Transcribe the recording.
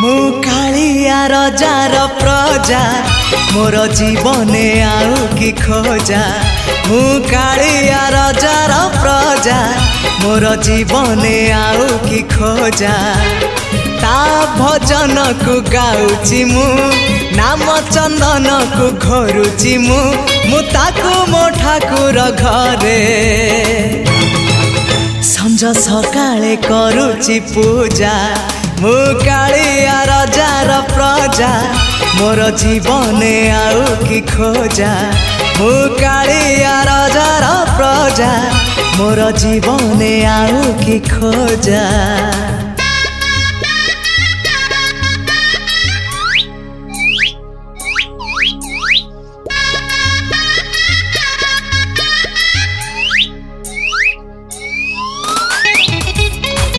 मु कालिया रजार प्रजा मोर जीवने आउ कि खोजा। मु कालिया रजार प्रजा मोर जीवने आउ कि खोजा। ता भजन को गाउची मु नाम चंदन को घरुची मु ताकू मो ठाकुर घरे संज सकाळे करुची पूजा। मु कालिया रजार प्रजा मोर जीवने आउ कि खोजा। मु कालिया रजार प्रजा मोर जीवने आउ कि खोजा।